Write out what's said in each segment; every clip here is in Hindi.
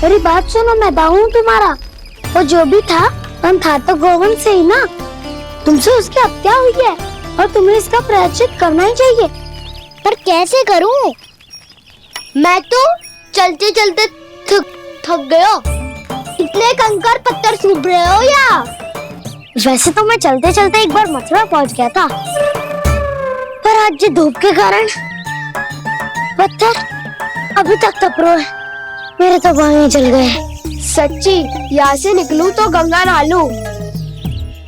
मेरी बात सुनो, मैं दाऊ हूँ तुम्हारा। वो जो भी था था तो गोवंश से ही ना। तुमसे उसकी हत्या हुई है और तुम्हें इसका प्रायश्चित करना ही चाहिए। पर कैसे करूं? मैं तो चलते चलते थक गया। इतने कंकर पत्थर सूख रहे हो या? वैसे तो मैं चलते चलते एक बार मथुरा पहुंच गया था, पर आज धूप के कारण पत्थर अभी तक तप रहे हैं। मेरे तो बाहें जल गए। सच्ची, यहाँ से निकलूं तो गंगा नहा लूं।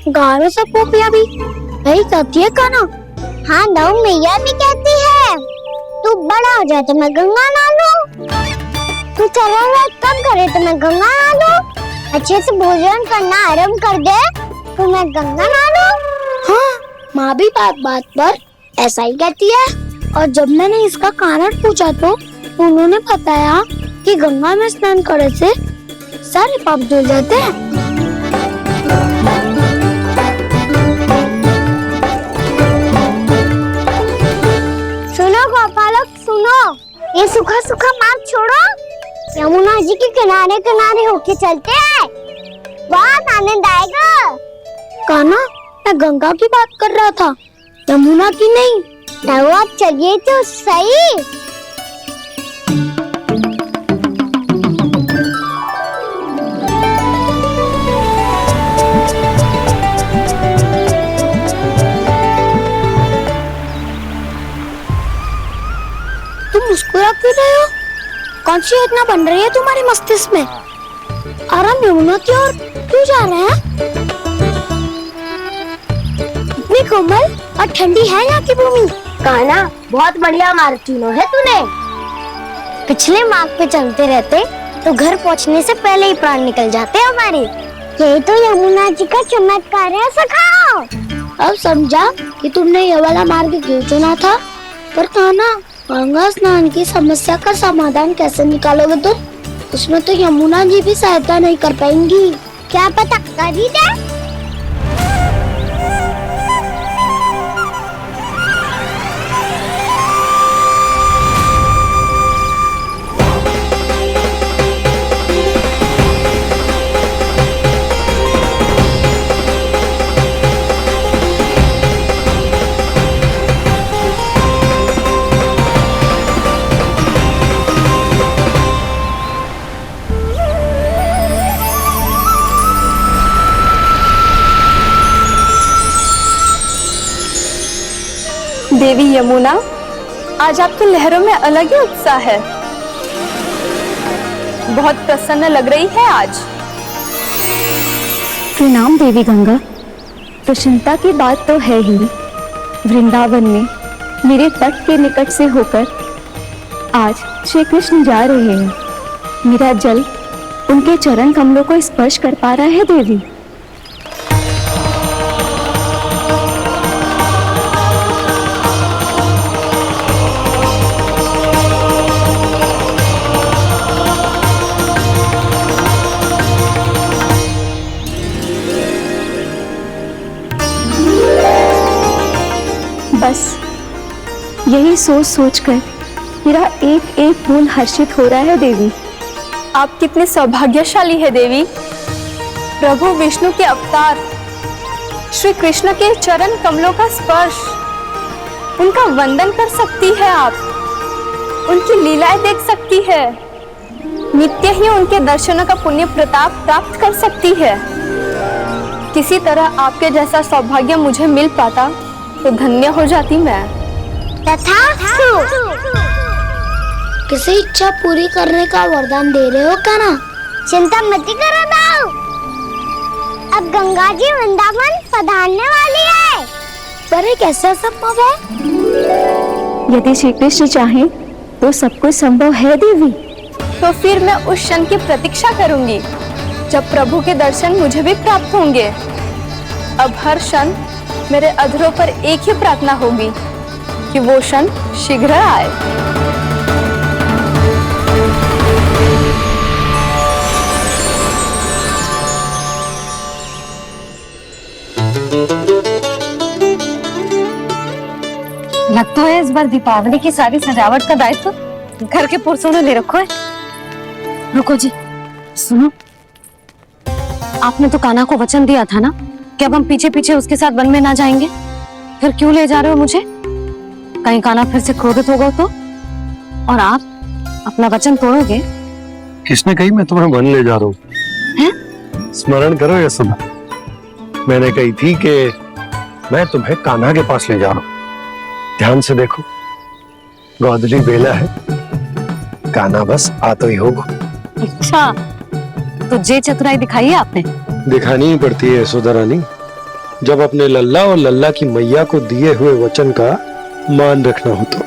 गाँव सब पोपिया भी यही कहती है काना। हाँ, दाऊ मैया भी कहती है तू बड़ा हो जाए तो मैं गंगा नहा लूं, तू चला कब करे तो मैं गंगा नहा लूं, अच्छे से भोजन करना आरंभ कर दे तो मैं गंगा नहा लूं। हाँ, माँ भी बात बात पर ऐसा ही कहती है। और जब मैंने इसका कारण पूछा तो उन्होंने बताया कि गंगा में स्नान करने से सारे पाप धुल जाते हैं। सुनो गोपालक, सुनो, ये सूखा सूखा मार्ग छोड़ो, यमुना जी के किनारे किनारे होके चलते हैं, बहुत आनंद आएगा। काना, मैं गंगा की बात कर रहा था, यमुना की नहीं। तो आप चलिए तो सही। तुम मुस्कुरा क्यों रहे हो? कौन सी योजना बन रही है तुम्हारे मस्तिष्क में? आराम यमुना की ओर क्यों जा रहे हैं? इतनी कोमल और ठंडी है यहाँ की भूमि। काना, बहुत बढ़िया मार्ग चुना है तूने। पिछले मार्ग पे चलते रहते तो घर पहुँचने से पहले ही प्राण निकल जाते हमारे। ये तो यमुना जी का चमत्कार है सखाओ। अब समझा कि तुमने ये वाला मार्ग क्यों चुना था। पर काना, गंगा स्नान की समस्या का समाधान कैसे निकालोगे तुम? उसमें तो यमुना जी भी सहायता नहीं कर पाएंगी। क्या पता कर ही दे। देवी यमुना, आज आपकी लहरों में अलग ही उत्साह है। बहुत प्रसन्न लग रही है आज। प्रणाम देवी गंगा। प्रसन्नता की बात तो है ही। वृंदावन में मेरे तट के निकट से होकर आज श्री कृष्ण जा रहे हैं। मेरा जल उनके चरण कमलों को स्पर्श कर पा रहा है देवी। बस यही सोच सोचकर मेरा एक एक खून हर्षित हो रहा है देवी। आप कितने सौभाग्यशाली है देवी। प्रभु विष्णु के अवतार श्री कृष्ण के चरण कमलों का स्पर्श, उनका वंदन कर सकती है आप, उनकी लीलाएं देख सकती है, नित्य ही उनके दर्शनों का पुण्य प्रताप प्राप्त कर सकती है। किसी तरह आपके जैसा सौभाग्य मुझे मिल पाता तो धन्य हो जाती मैं। तथास्तु। किसी इच्छा पूरी करने का वरदान दे रहे हो क्या ना? चिंता मत करो दाऊ, अब गंगा जी वृंदावन पधारने वाली है। पर ये कैसा संभव है? यदि श्री कृष्ण चाहे तो सब कुछ संभव है देवी। तो फिर मैं उस क्षण की प्रतीक्षा करूंगी जब प्रभु के दर्शन मुझे भी प्राप्त होंगे। अब हर क्षण मेरे अधरों पर एक ही प्रार्थना होगी कि वो क्षण शीघ्र आए। लगता है इस बार दीपावली की सारी सजावट का दायित्व घर के पुरुषों ने ले रखा है। रुको जी, सुनो, आपने तो कान्हा को वचन दिया था ना कि अब हम पीछे पीछे उसके साथ वन में ना जाएंगे। फिर क्यों ले जा रहे हो मुझे? कहीं कान्हा फिर से क्रोधित होगा तो? और आप अपना वचन तोड़ोगे? किसने कही मैं तुम्हें वन ले जा रहा हूँ? स्मरण करो यशोदा, मैंने कही थी कि मैं तुम्हें कान्हा के पास ले जा रहा हूँ। ध्यान से देखो, गोदली बेला है, कान्हा बस आता ही होगा। अच्छा, तो जे चतुराई दिखाई है आपने? दिखानी ही पड़ती है यशोदा रानी, जब अपने लल्ला और लल्ला की मैया को दिए हुए वचन का मान रखना हो तो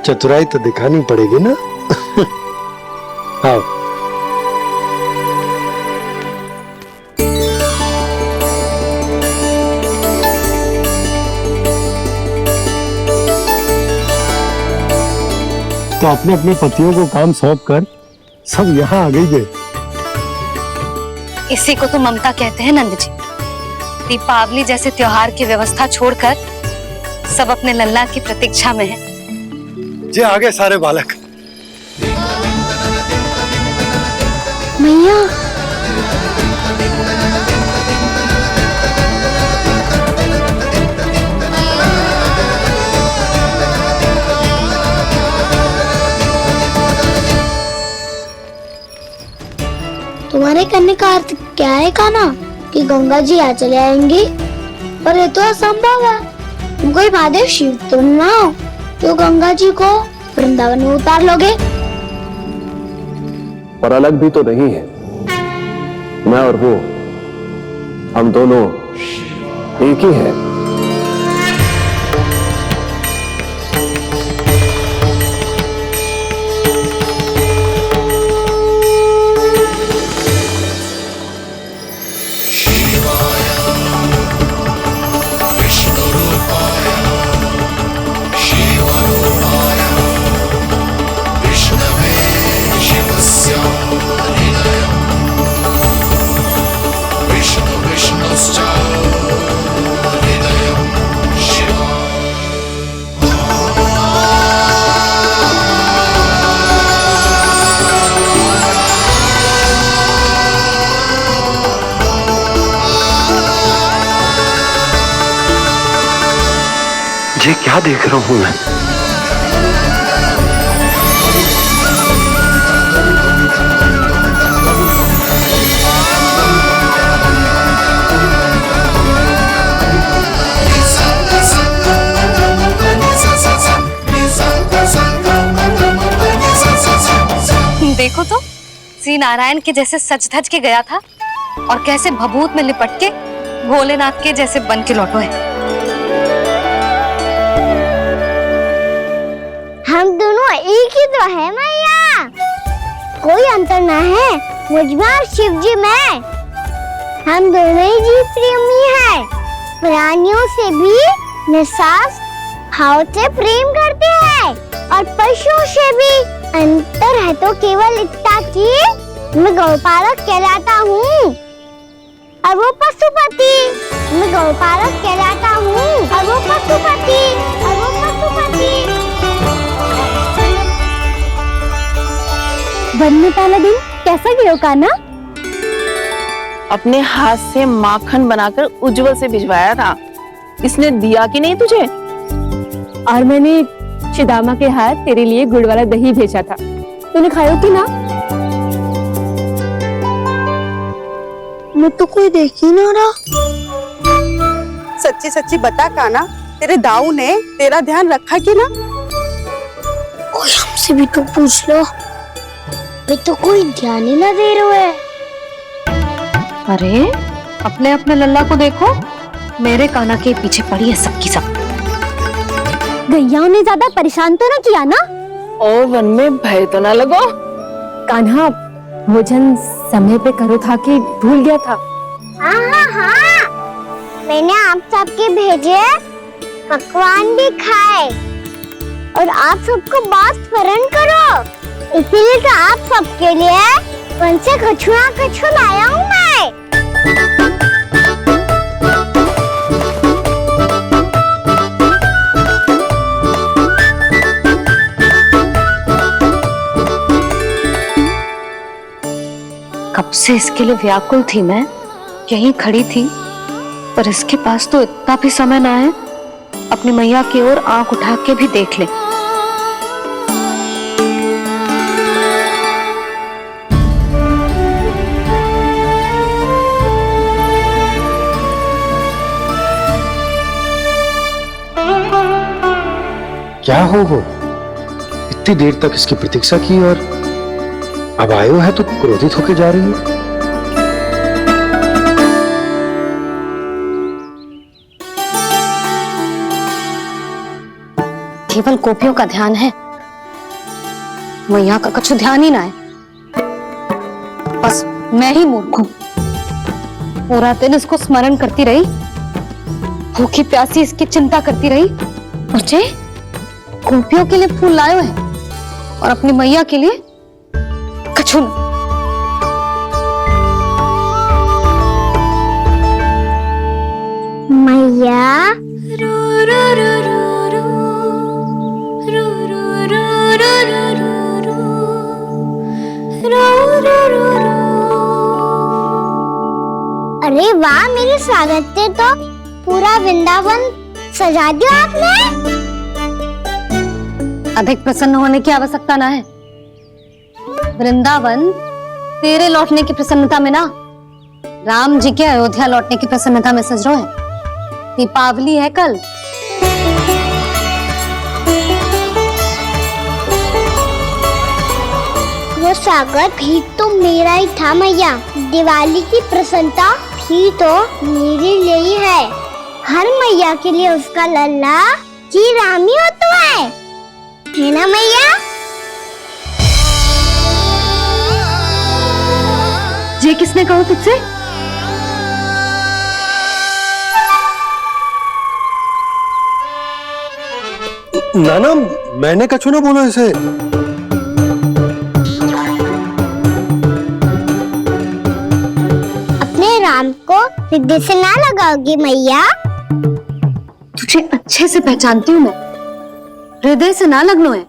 चतुराई तो दिखानी पड़ेगी ना। आओ। तो अपने अपने पतियों को काम सौंप कर सब यहाँ आ गई। इसी को तो ममता कहते हैं नंद जी। दीपावली जैसे त्योहार की व्यवस्था छोड़कर सब अपने लल्ला की प्रतीक्षा में हैं। जे आगे सारे बालक। मैया, तुम्हारे करने का अर्थ क्या है कान्हा? कि गंगा जी यहाँ चले आएंगी? पर ये तो असंभव है। तुम कोई महादेव शिव तो ना हो तो गंगा जी को वृंदावन में उतार लोगे? पर अलग भी तो नहीं है। मैं और वो, हम दोनों एक ही हैं। ये क्या देख रहा हूं मैं? देखो तो श्री नारायण के जैसे सज धज के गया था और कैसे भभूत में लिपट के भोलेनाथ के जैसे बन के लौटो है। हम दोनों एक ही तो है मैया, कोई अंतर ना है मुझ में और शिव जी में। हम दोनों ही जीव प्रेमी है, प्राणियों से भी निस्वार्थ भाव से प्रेम करते हैं और पशुओं से भी। अंतर है तो केवल इतना कि मैं गौपालक कहलाता हूँ और वो पशुपति। मैं गौपालक कहलाता हूँ और वो पशुपति, और वो पशुपति। वन में पहला दिन कैसा गया कान्हा? अपने हाथ से माखन बनाकर उज्जवल से भिजवाया था। इसने दिया कि नहीं तुझे? और मैंने शिदामा के हाथ तेरे लिए गुड़ वाला दही भेजा था, तूने खाया कि ना? मैं तो कोई देख ही ना रहा। सच्ची सच्ची बता कान्हा, तेरे दाऊ ने तेरा ध्यान रखा कि ना? कोई हमसे भी तो पूछ लो, मैं तो कोई ध्यान ही ना दे रहा है। अरे अपने अपने लल्ला को देखो, मेरे कान्हा के पीछे पड़ी है सबकी सब। गैयाओं ने ज्यादा परेशान तो ना किया ना? और वन में भय तो ना लगो? कान्हा भोजन समय पे करो था कि भूल गया था? हाँ, मैंने आप सबके भेजे पकवान भी खाए और आप सबको बात स्मरण करो, इसीलिए तो आप सबके लिए वन से कछुआ लाया हूँ मैं। कब से इसके लिए व्याकुल थी मैं, यहीं खड़ी थी, पर इसके पास तो इतना भी समय ना है अपनी मैया की ओर आंख उठा के भी देख ले। क्या हो इतनी देर तक इसकी प्रतीक्षा की और अब आयो है तो क्रोधित होके जा रही है। केवल गोपियों का ध्यान है, मैया का कुछ ध्यान ही ना है। बस मैं ही मूर्ख हूं, पूरा दिन इसको स्मरण करती रही, भूखी प्यासी इसकी चिंता करती रही, और जे गोपियों के लिए फूल लायो है और अपनी मैया के लिए कछु न। मैया अरे वाह, मेरे स्वागत पे तो पूरा वृंदावन सजा दिया आपने। अधिक प्रसन्न होने की आवश्यकता ना है। वृंदावन तेरे लौटने की प्रसन्नता में ना, राम जी के अयोध्या लौटने की प्रसन्नता में सज रहे हैं। दीपावली है कल। वो स्वागत भी तो मेरा ही था मैया। दिवाली की प्रसन्नता भी तो मेरे लिए ही है। हर मैया के लिए उसका लल्ला जी राम ही होता है ना मैया? ये किसने कहा तुझसे? नाना, मैंने कछु ना बोला इसे। अपने राम को हृदय से ना लगाओगी मैया? तुझे अच्छे से पहचानती हूँ मैं, हृदय से ना लगनो है।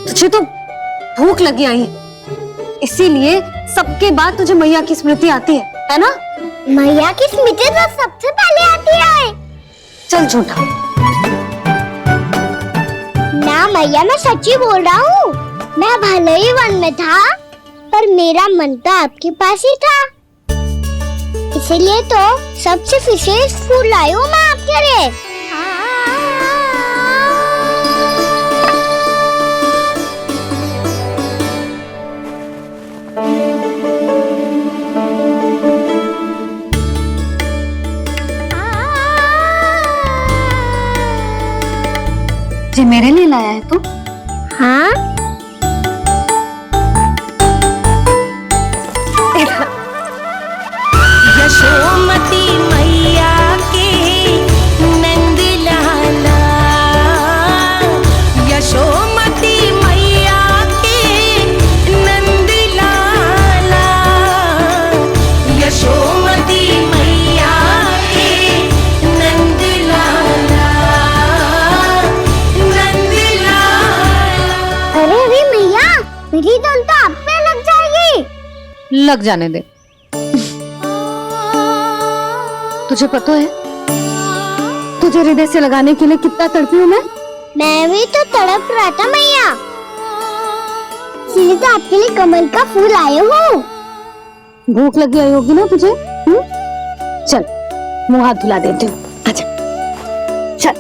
तुझे तो भूख लगी आई है, इसीलिए सबके बाद तुझे मैया की स्मृति आती है ना? मैया की स्मृति तो सबसे पहले आती है। चल झूठा। ना मैया, मैं सच्ची बोल रहा हूँ। मैं भले ही वन में था, पर मेरा मन तो आपके पास ही था। इसीलिए तो सबसे विशेष फूल लाई हूँ मैं आपके लिए। ये मेरे लिए लाया है तू? हाँ, यशोमती मैया के नंद लाला, यशोमती मैया के नंद लाला, यशोमती मैया के नंद लाला, नंद लाला। अरे मैया, मेरी धुन तो आप पे लग जाएगी। लग जाने दे। तुझे पता है तुझे हृदय से लगाने के लिए कितना तड़पी हूँ मैं भी तो तड़प रहा था मैया, इसलिए तो आपके लिए कमल का फूल आए हूँ। भूख लगी आई होगी ना तुझे? चल मुंह हाथ धुला देती हूँ। आजा चल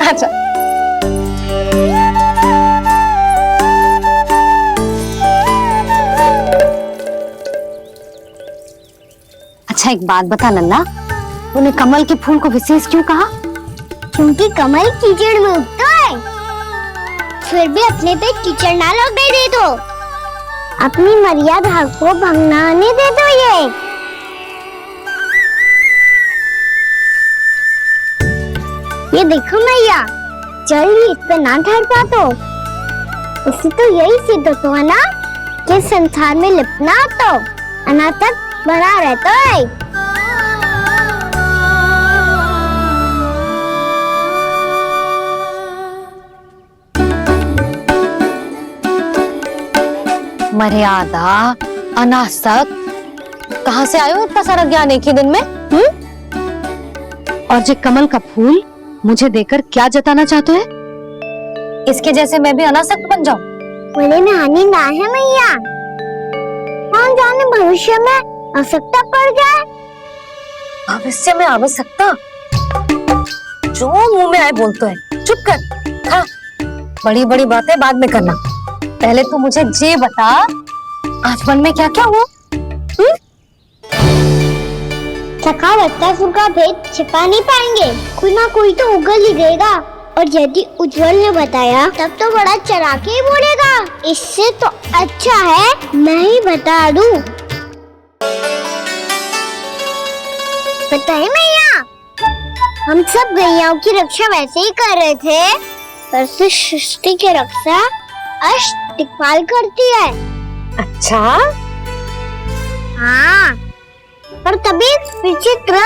आजा। अच्छा एक बात बता नन्ना, तूने कमल के फूल को विशेष क्यों कहा? क्योंकि कमल कीचड़ में उगता है। फिर भी अपने पे कीचड़ ना लगने दे दो, अपनी मर्यादा को भंग ना आने दे दो। ये देखो मैया, जल ही इस पे ना ठहर पा तो उससे तो यही सिद्ध होता है ना कि संसार में लिपना तो अनाथ तक बना रहता है। मर्यादा अनासक, कहाँ से आयो इतना सारा ज्ञान एक ही दिन में? और जो कमल का फूल मुझे देकर क्या जताना चाहते हैं? इसके जैसे मैं भी अनासक्त बन जाऊं? बोले में हानि ना है मैया, कौन जाने भविष्य में आवश्यकता पड़ जाए। भविष्य में आवश्यकता? जो मुंह में आए बोलते हैं, चुप कर। हाँ, बड़ी बड़ी बातें बाद में करना, पहले तू मुझे ये बता आज वन में क्या क्या हुआ? सखा बत्तासुर का भेद छिपा नहीं पाएंगे, कोई ना कोई तो उगल ही गएगा। और यदि उज्जवल ने बताया तब तो बड़ा चढ़ा के ही बोलेगा, इससे तो अच्छा है मैं ही बता दूं। पता है मैया, हम सब गैयाओं की रक्षा वैसे ही कर रहे थे, पर से सृष्टि की रक्षा अष्ट दिक्पाल करती है। अच्छा, हाँ, पर तभी विचित्र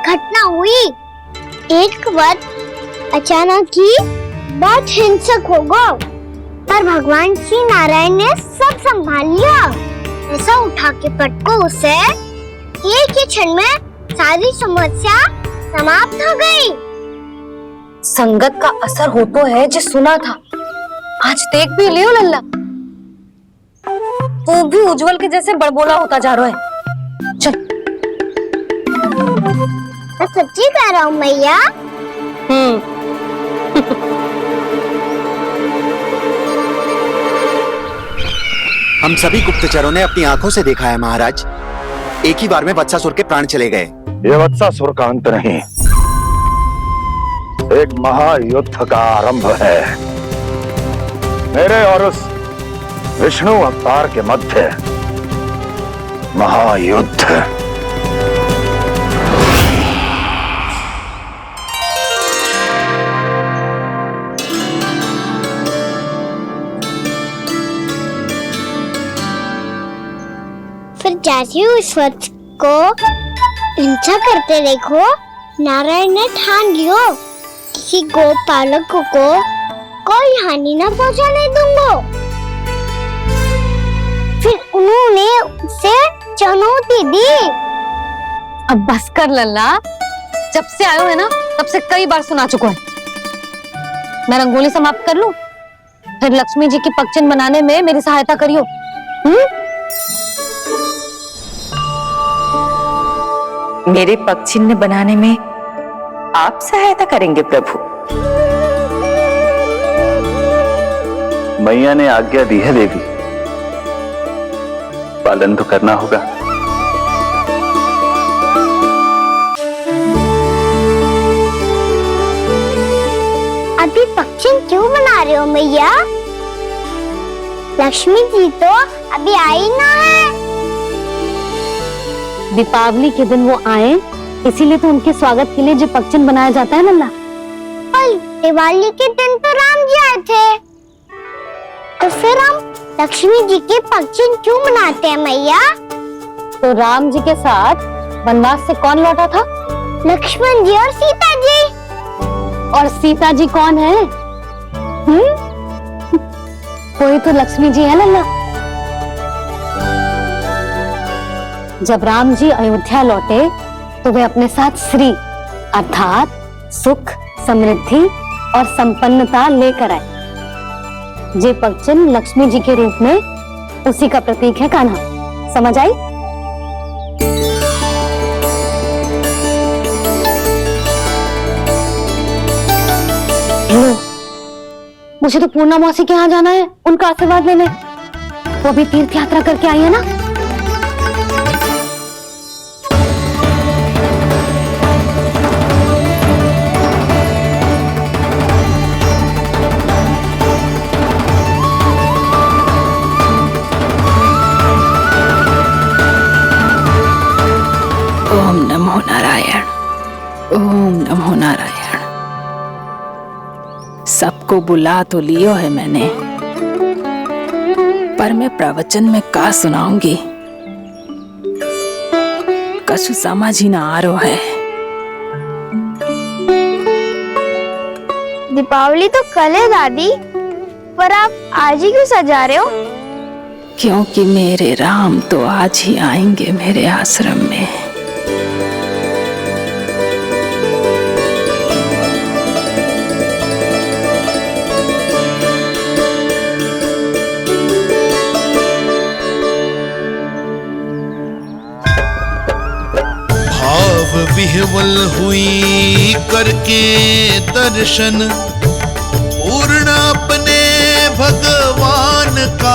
घटना हुई। एक वक्त अचानक ही बहुत हिंसक हो गया, पर भगवान श्री नारायण ने सब संभाल लिया। ऐसा उठा के पटको उसे, एक ही क्षण में सारी समस्या समाप्त हो गई। संगत का असर हो तो है जो सुना था, आज देख भी लियो लल्ला, तू भी उज्जवल के जैसे बड़बोला होता जा रहा है। चल। मैं सच्ची कह रहा हूँ मैया। हम सभी गुप्तचरों ने अपनी आंखों से देखा है महाराज, एक ही बार में वत्सासुर के प्राण चले गए। ये वत्सासुर का अंत नहीं, एक महायुद्ध का आरंभ है। मेरे और उस विष्णु अवतार के मध्य महायुद्ध। फिर जैसे ही उस वक्त को हिंसा करते देखो, नारायण ने ठान लियो किसी गोपालक को कोई हानि न पहुंचाने दूंगा। फिर उन्होंने उसे चुनौती दी। अब बस कर लल्ला, जब से आयो है ना तब से कई बार सुना चुका है। मैं रंगोली समाप्त कर लूं, फिर लक्ष्मी जी की पगचिन बनाने में मेरी सहायता करियो। मेरे पग चिन्ह बनाने में आप सहायता करेंगे प्रभु? मैया ने आज्ञा दी है देवी, पालन तो करना होगा। अभी पक्षी क्यों बना रहे हो मैया? लक्ष्मी जी तो अभी आई ना है। दीपावली के दिन वो आए, इसीलिए तो उनके स्वागत के लिए जो पगचिन बनाया जाता है लल्ला। कल दिवाली के दिन तो राम जी आए थे, तो फिर हम लक्ष्मी जी के पगचिन क्यों मनाते हैं मैया? तो राम जी के साथ वनवास से कौन लौटा था? लक्ष्मण जी और सीता जी। और सीता जी कौन है? कोई तो लक्ष्मी जी है लल्ला। जब राम जी अयोध्या लौटे तो वे अपने साथ श्री अर्थात सुख, समृद्धि और संपन्नता लेकर आए। ये पगचिन लक्ष्मी जी के रूप में उसी का प्रतीक है कान्हा। समझ आई? मुझे तो पूर्णा मौसी के यहाँ जाना है, उनका आशीर्वाद लेने। वो भी तीर्थ यात्रा करके आई है ना। ओम नमो नारायण, ओम नमो नारायण। सबको बुला तो लियो है मैंने, पर मैं प्रवचन में का सुनाऊंगी, कछु समझ ही ना आ रहा है। दीपावली तो कल है दादी, पर आप आज ही क्यों सजा रहे हो? क्योंकि मेरे राम तो आज ही आएंगे मेरे आश्रम में। भाव विह्वल हुई करके दर्शन, पूर्ण अपने भगवान का।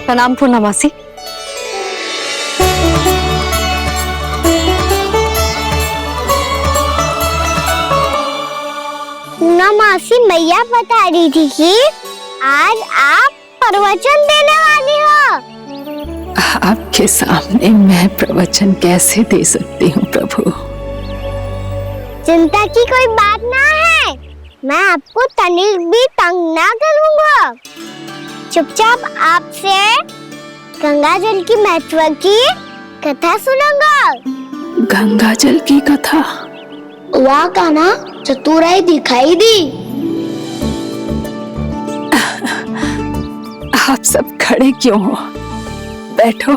प्रणाम पूर्णमासी। पूर्णमासी मैया बता रही थी कि आज आप प्रवचन देने वाली हो। आपके सामने मैं प्रवचन कैसे दे सकती हूँ प्रभु? चिंता की कोई बात ना है, मैं आपको तनिक भी तंग ना करूँगा। चुपचाप आपसे गंगा जल की महत्व की कथा सुनूंगा। गंगा जल की कथा? वाह कान्हा, चतुराई दिखाई दी। आप सब खड़े क्यों हो? बैठो।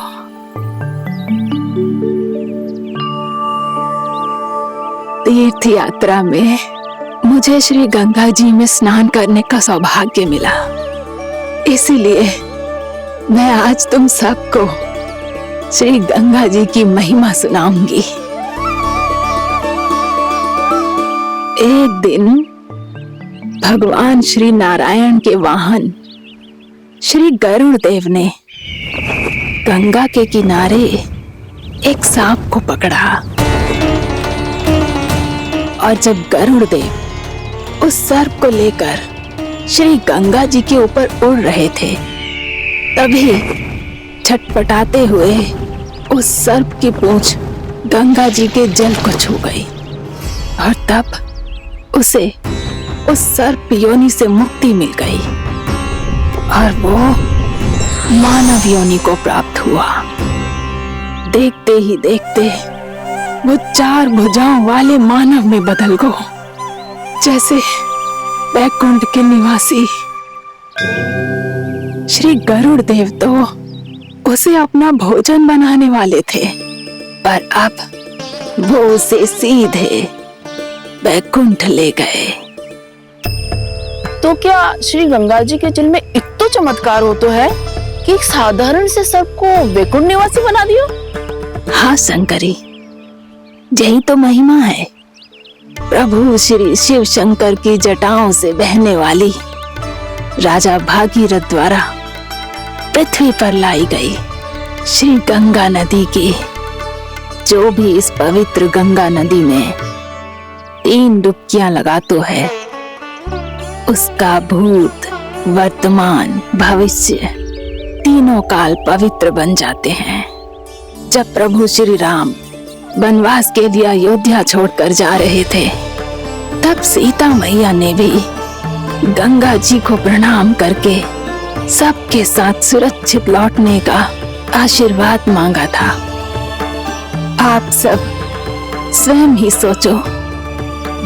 तीर्थ यात्रा में मुझे श्री गंगा जी में स्नान करने का सौभाग्य मिला, इसीलिए मैं आज तुम सबको श्री गंगा जी की महिमा सुनाऊंगी। एक दिन भगवान श्री नारायण के वाहन श्री गरुड़ देव ने गंगा के किनारे एक सांप को पकड़ा, और जब गरुड़ देव उस सर्प को लेकर श्री गंगा जी के ऊपर उड़ रहे थे, तभी छटपटाते हुए उस सर्प की पूंछ गंगा जी के जल को छू गई, और तब उसे उस सर्प योनि से मुक्ति मिल गई और वो मानव योनि को प्राप्त हुआ। देखते ही देखते वो 4 भुजाओं वाले मानव में बदल गो, जैसे वैकुंठ के निवासी। श्री गरुड़ देव तो उसे अपना भोजन बनाने वाले थे, पर अब वो उसे सीधे वैकुंठ ले गए। तो क्या श्री गंगा जी के जल में इतना चमत्कार हो तो है कि एक साधारण से सर्प को वैकुंठ निवासी बना दियो? हाँ शंकरी, यही तो महिमा है। प्रभु श्री शिव शंकर की जटाओं से बहने वाली राजा भागीरथ द्वारा पृथ्वी पर लाई गई श्री गंगा नदी की, जो भी इस पवित्र गंगा नदी में 3 डुबकियां लगातो है, उसका भूत, वर्तमान, भविष्य तीनों काल पवित्र बन जाते हैं। जब प्रभु श्री राम वनवास के लिए अयोध्या छोड़कर जा रहे थे, तब सीता मैया ने भी गंगा जी को प्रणाम करके सबके साथ सुरक्षित लौटने का आशीर्वाद मांगा था। आप सब स्वयं ही सोचो,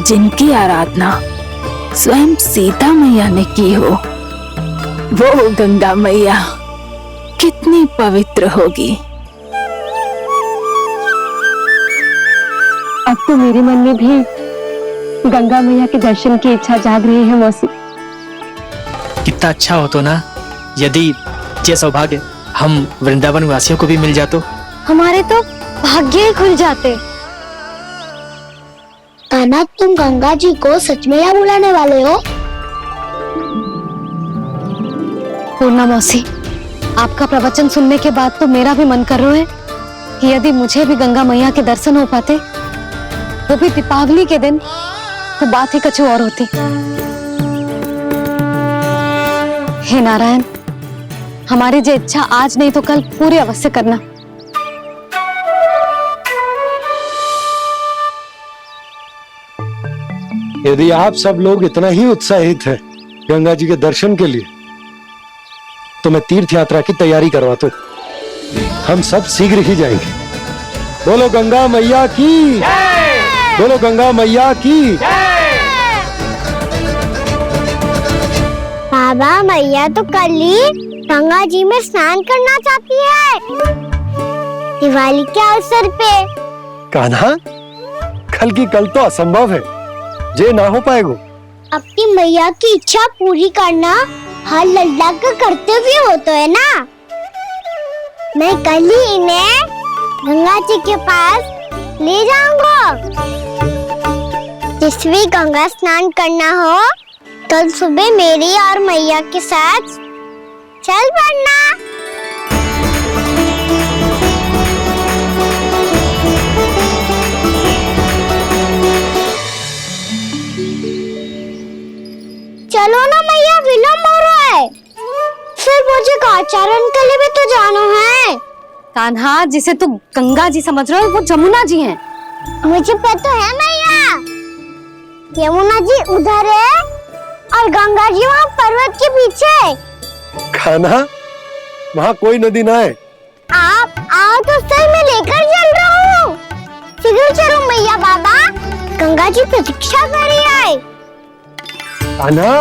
जिनकी आराधना स्वयं सीता मैया ने की हो, वो गंगा मैया कितनी पवित्र होगी। अब तो मेरे मन में भी गंगा मैया के दर्शन की इच्छा जाग रही है मौसी। कितना अच्छा हो तो ना यदि ये सौभाग्य हम वृंदावन वासियों को भी मिल जातो। हमारे तो भाग्य ही खुल जाते। कान्हा, तुम गंगा जी को सच में यहाँ बुलाने वाले हो? पूर्णा मौसी, आपका प्रवचन सुनने के बाद तो मेरा भी मन कर रहा है कि यदि मुझे भी गंगा मैया के दर्शन हो पाते, वो भी दीपावली के दिन तो बात ही कुछ और होती। हे नारायण, हमारी जो इच्छा आज नहीं तो कल पूरी अवश्य करना। यदि आप सब लोग इतना ही उत्साहित हैं गंगा जी के दर्शन के लिए, तो मैं तीर्थ यात्रा की तैयारी करवाता हूं। हम सब शीघ्र ही जाएंगे। बोलो गंगा मैया की, बोलो गंगा मैया की। बाबा, मैया तो कल ही गंगा जी में स्नान करना चाहती है, दिवाली के अवसर पे। कान्हा, कल की कल तो असंभव है, जे ना हो पाएगा। अपनी मैया की इच्छा पूरी करना हर लल्ला का कर्तव्य होता है ना। मैं कल ही इन्हें गंगा जी के पास ले जाऊंगा। जिस भी गंगा स्नान करना हो, कल सुबह मेरी और मैया के साथ चल पड़ना। चलो ना मैया, विलम्ब हो रहा है। फिर मुझे आचरण के लिए भी तो जाना है। कान्हा, जिसे तू गंगा जी समझ रहा है वो जमुना जी हैं। मुझे पता है मैया, यमुना जी उधर है और गंगा जी वहाँ पर्वत के पीछे। कान्हा, वहाँ कोई नदी ना है। आप आओ तो सही, मैं लेकर चल रहा हूँ। शीघ्र चलो मैया। बाबा, गंगा जी प्रतीक्षा कर रही है। कान्हा,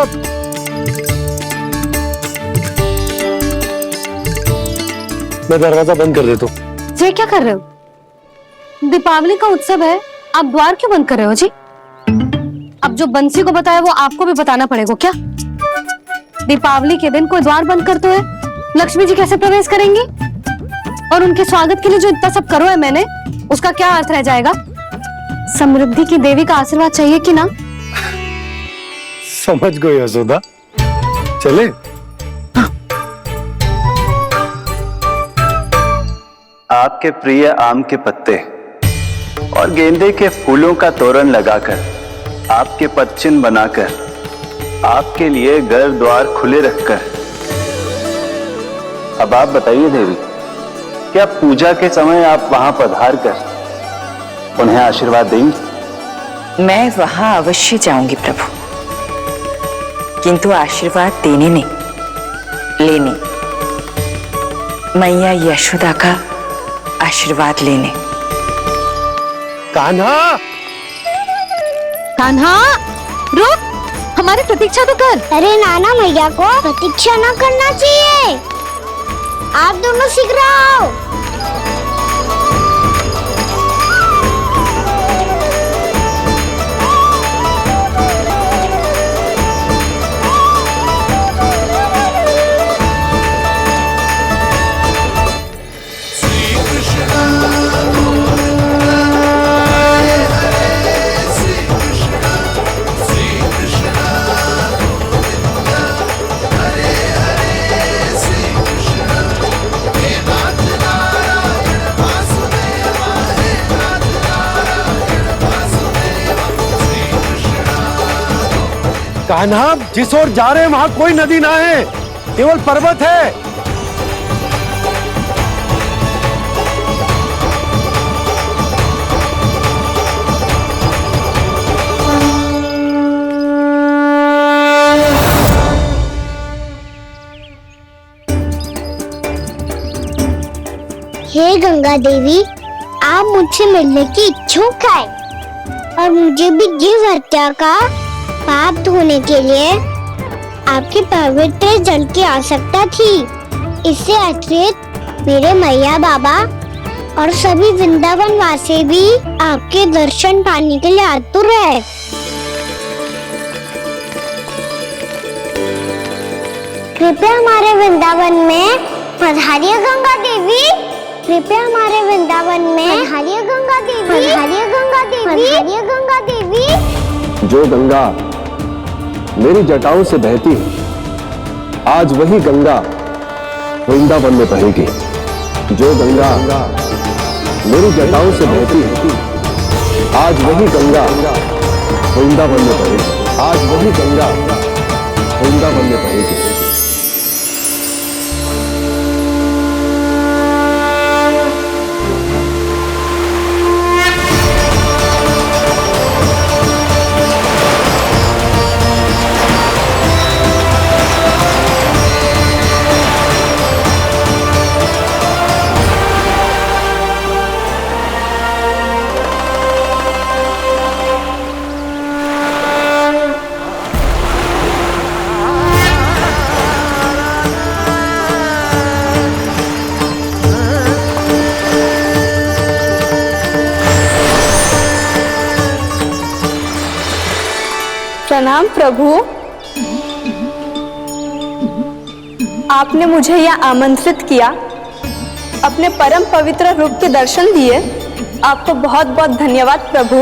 मैं दरवाजा बंद कर देता हूँ। ये क्या कर रहे हो? दीपावली का उत्सव है, आप द्वार क्यों बंद कर रहे हो जी? अब जो बंसी को बताया वो आपको भी बताना पड़ेगा क्या? दीपावली के दिन कोई द्वार बंद कर तो है, लक्ष्मी जी कैसे प्रवेश करेंगी? और उनके स्वागत के लिए जो इतना सब करो है मैंने, उसका क्या अर्थ रह जाएगा? समृद्धि की देवी का आशीर्वाद चाहिए कि ना? समझ गई यशोदा, चले। आपके प्रिय आम के पत्ते और गेंदे के फूलों का तोरण लगाकर, आपके पदचिन्ह बनाकर, आपके लिए घर द्वार खुले रखकर, अब आप बताइए देवी, क्या पूजा के समय आप वहां पधार कर उन्हें आशीर्वाद देंगी? मैं वहां अवश्य जाऊंगी प्रभु, किंतु आशीर्वाद देने नहीं, लेने, मैया यशोदा का आशीर्वाद लेने। कान्हा, कान्हा, रुक, हमारी प्रतीक्षा तो कर। अरे नाना, मैया को प्रतीक्षा न करना चाहिए। आप दोनों शीघ्र आओ। कान्हा, जिस ओर जा रहे हैं वहां कोई नदी ना है, केवल पर्वत है। हे गंगा देवी, आप मुझसे मिलने की इच्छुक है और मुझे भी जीव हत्या का पाप धोने के लिए आपके पवित्र जल की आवश्यकता थी। इससे अतिरिक्त मेरे मैया बाबा और सभी वृंदावन वासी भी आपके दर्शन पाने के लिए आतुर है। कृपया हमारे वृंदावन में पधारिए गंगा देवी। कृपया हमारे वृंदावन में पधारिए गंगा देवी। पधारिए गंगा देवी। पधारिए गंगा देवी। जो गंगा मेरी जटाओं से बहती है, आज वही गंगा वृंदावन में बहेगी। जो गंगा मेरी जटाओं से बहती है, आज वही गंगा वृंदावन में बहेगी। आज वही गंगा वृंदावन में बहेगी। प्रणाम प्रभु। आपने मुझे यह आमंत्रित किया, अपने परम पवित्र रूप के दर्शन दिए। आपको बहुत बहुत धन्यवाद प्रभु।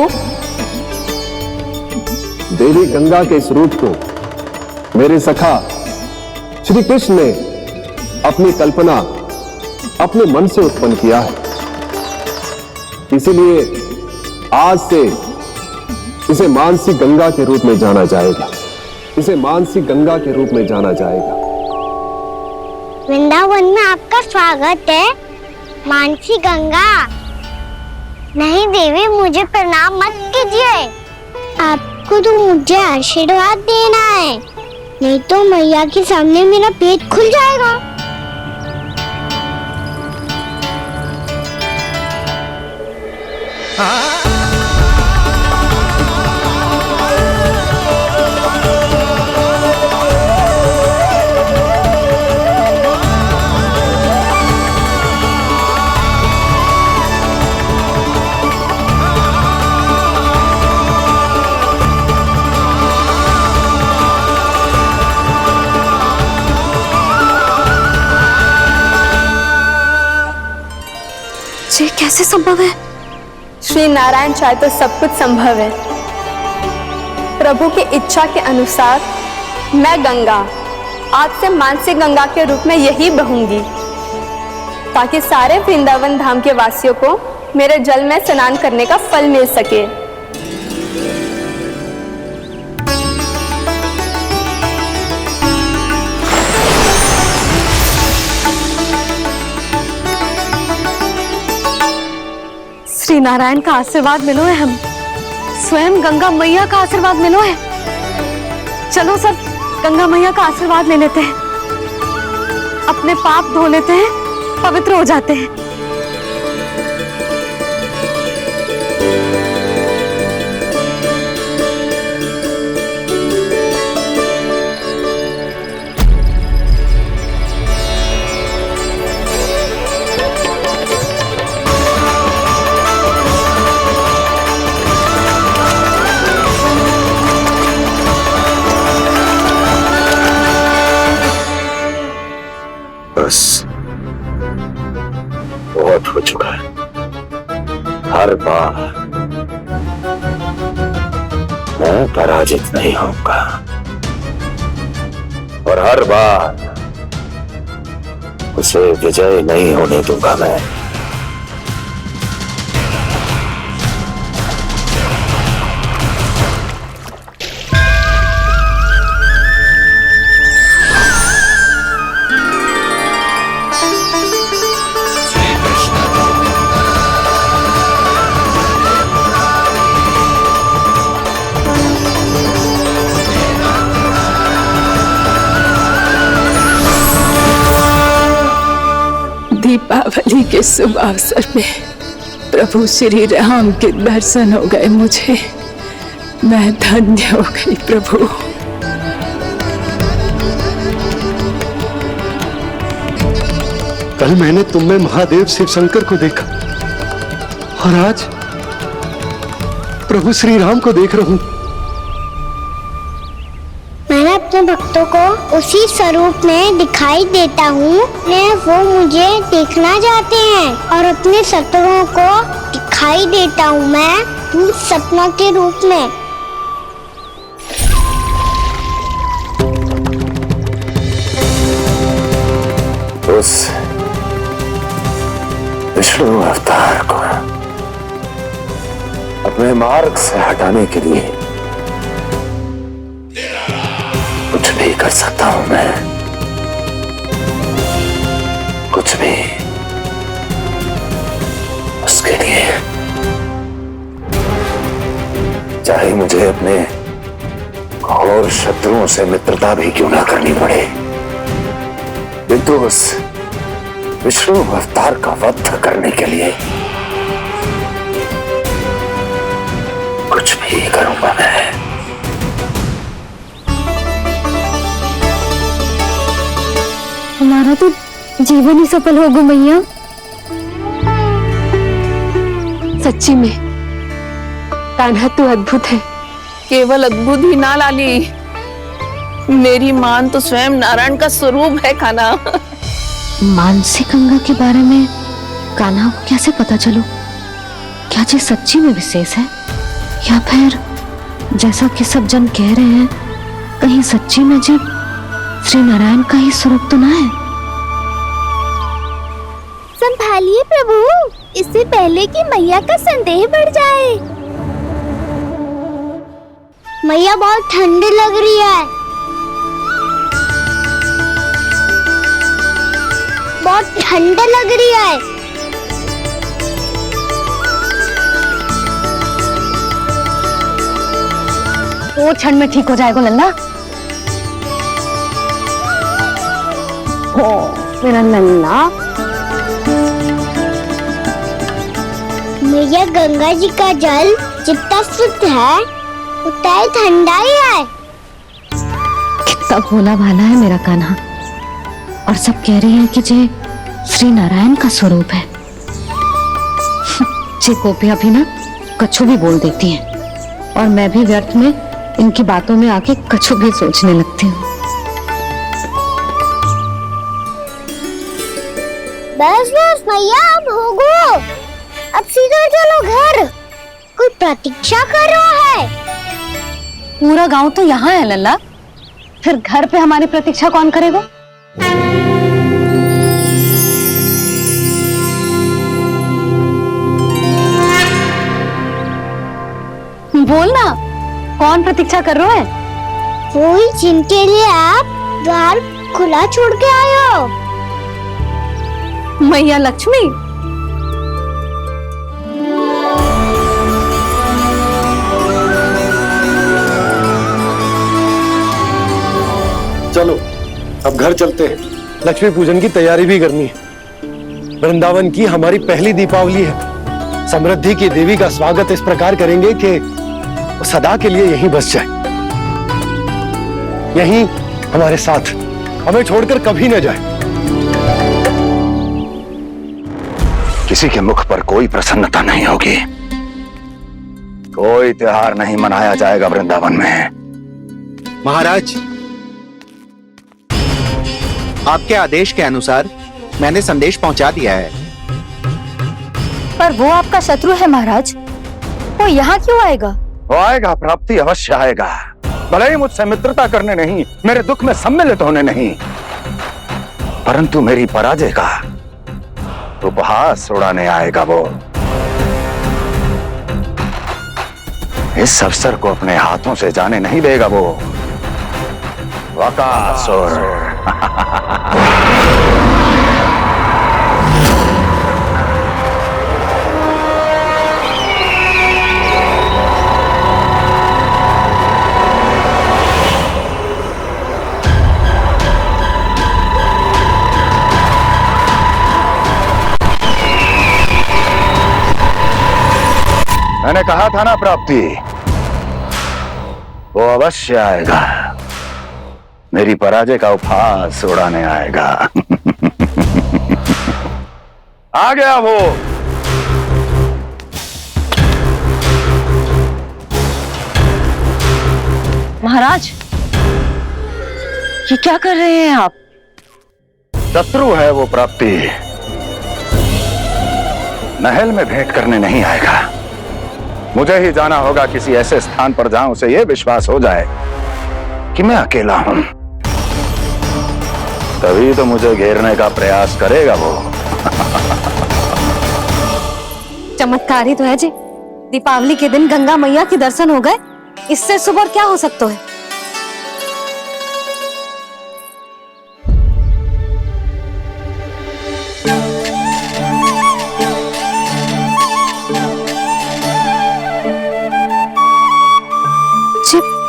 देवी गंगा के इस रूप को मेरे सखा श्री कृष्ण ने अपनी कल्पना अपने मन से उत्पन्न किया है। इसीलिए आज से इसे मानसी गंगा के रूप में जाना जाएगा। इसे मानसी गंगा के रूप में जाना जाएगा। वृंदावन में आपका स्वागत है मानसी गंगा। नहीं देवी, मुझे प्रणाम मत कीजिए। आपको तो मुझे आशीर्वाद देना है, नहीं तो मैया के सामने मेरा पेट खुल जाएगा। ये कैसे संभव है? श्री नारायण चाहे तो सब कुछ संभव है। प्रभु की इच्छा के अनुसार मैं गंगा आज से मानसी गंगा के रूप में यही बहूंगी, ताकि सारे वृंदावन धाम के वासियों को मेरे जल में स्नान करने का फल मिल सके। श्री नारायण का आशीर्वाद मिलो है, हम स्वयं गंगा मैया का आशीर्वाद मिलो है। चलो सब गंगा मैया का आशीर्वाद ले लेते हैं, अपने पाप धो लेते हैं, पवित्र हो जाते हैं। बस बहुत हो चुका है। हर बार मैं पराजित नहीं होऊंगा और हर बार उसे विजय नहीं होने दूंगा मैं। दीपावली के शुभ अवसर में प्रभु श्री राम के दर्शन हो गए मुझे। मैं धन्य हो गई प्रभु। कल मैंने तुम में महादेव शिव शंकर को देखा और आज प्रभु श्री राम को देख रहा हूं। मैं अपने भक्तों को उसी स्वरूप में दिखाई देता हूँ, वो मुझे देखना चाहते हैं और अपने शत्रुओं को दिखाई देता हूँ मैं सपनों के रूप में। उस विष्णु अवतार को अपने मार्ग से हटाने के लिए कर सकता हूं मैं, कुछ भी। उसके लिए चाहे मुझे अपने और शत्रुओं से मित्रता भी क्यों ना करनी पड़े, किंतु उस विष्णु अवतार का वध करने के लिए कुछ भी करूंगा मैं। हमारा तो जीवन ही सफल होगा मैया। सच्ची में कान्हा तू अद्भुत है। केवल अद्भुत ही ना लाली, मेरी मान तो स्वयं नारायण का स्वरूप है कान्हा। मानसी गंगा के बारे में कान्हा को कैसे पता चलो? क्या जी सच्ची में विशेष है, या फिर जैसा कि सब जन कह रहे हैं, कहीं सच्ची में जी श्री नारायण का ही स्वरूप तो ना है? संभालिए प्रभु, इससे पहले कि मैया का संदेह बढ़ जाए। मैया बहुत ठंडी लग रही है, बहुत ठंडा लग रही है। वो क्षण में ठीक हो जाएगा लल्ला। ओ मेरा लल्ला। मैया गंगा जी का जल जितना शुद्ध है उतना ही ठंडा ही है। कितना भोला भाला है मेरा कान्हा, और सब कह रहे हैं कि ये श्री नारायण का स्वरूप है। ये गोपियां भी ना कछु भी बोल देती हैं, और मैं भी व्यर्थ में इनकी बातों में आके कछु भी सोचने लगती हूँ। बस बस मैया, अब होगो, अब सीधा चलो घर। कोई प्रतीक्षा कर रहा है। पूरा गांव तो यहाँ है लल्ला, फिर घर पे हमारी प्रतीक्षा कौन करेगा? बोल ना, कौन प्रतीक्षा कर रहे हैं? कोई जिनके लिए आप द्वार खुला छोड़ के आए हो। मैया लक्ष्मी। चलो अब घर चलते हैं, लक्ष्मी पूजन की तैयारी भी करनी है। वृंदावन की हमारी पहली दीपावली है। समृद्धि की देवी का स्वागत इस प्रकार करेंगे कि वो सदा के लिए यहीं बस जाए, यहीं हमारे साथ, हमें छोड़कर कभी न जाए। किसी के मुख पर कोई प्रसन्नता नहीं होगी, कोई त्योहार नहीं मनाया जाएगा वृंदावन में। महाराज, आपके आदेश के अनुसार मैंने संदेश पहुंचा दिया है। पर वो आपका शत्रु है महाराज, वो यहाँ क्यों आएगा? वो आएगा, प्राप्ति अवश्य आएगा। भले ही मुझसे मित्रता करने नहीं, मेरे दुख में सम्मिलित होने नहीं, परंतु मेरी पराजय का उपहास उड़ाने आएगा वो। इस अवसर को अपने हाथों से जाने नहीं देगा वो। वकासुर। मैंने कहा था ना प्राप्ति, वो अवश्य आएगा, मेरी पराजय का उपहास उड़ाने आएगा। आ गया वो। महाराज, ये क्या कर रहे हैं आप? शत्रु है वो प्राप्ति, महल में भेंट करने नहीं आएगा। मुझे ही जाना होगा किसी ऐसे स्थान पर जहां उसे यह विश्वास हो जाए कि मैं अकेला हूं, तभी तो मुझे घेरने का प्रयास करेगा वो। चमत्कार ही तो है जी, दीपावली के दिन गंगा मैया के दर्शन हो गए, इससे शुभ और क्या हो सकता है?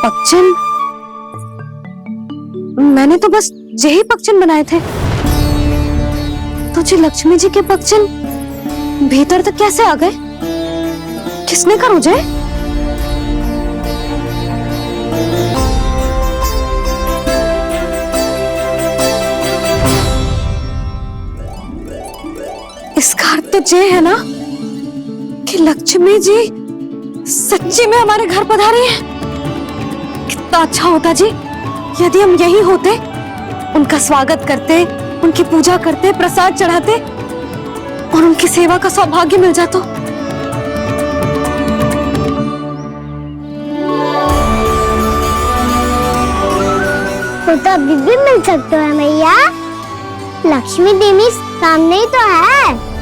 पगचन? मैंने तो बस यही पगचन बनाए थे। तो जी लक्ष्मी जी के पगचन भीतर तक कैसे आ गए? किसने कर मुझे? इसका अर्थ तो ये है ना कि लक्ष्मी जी सच्ची में हमारे घर पधारी है। कितना अच्छा होता जी यदि हम यही होते, उनका स्वागत करते, उनकी पूजा करते, प्रसाद चढ़ाते और उनकी सेवा का सौभाग्य मिल जाता। तो अभी भी मिल सकते हो मैया। लक्ष्मी देवी सामने ही तो है।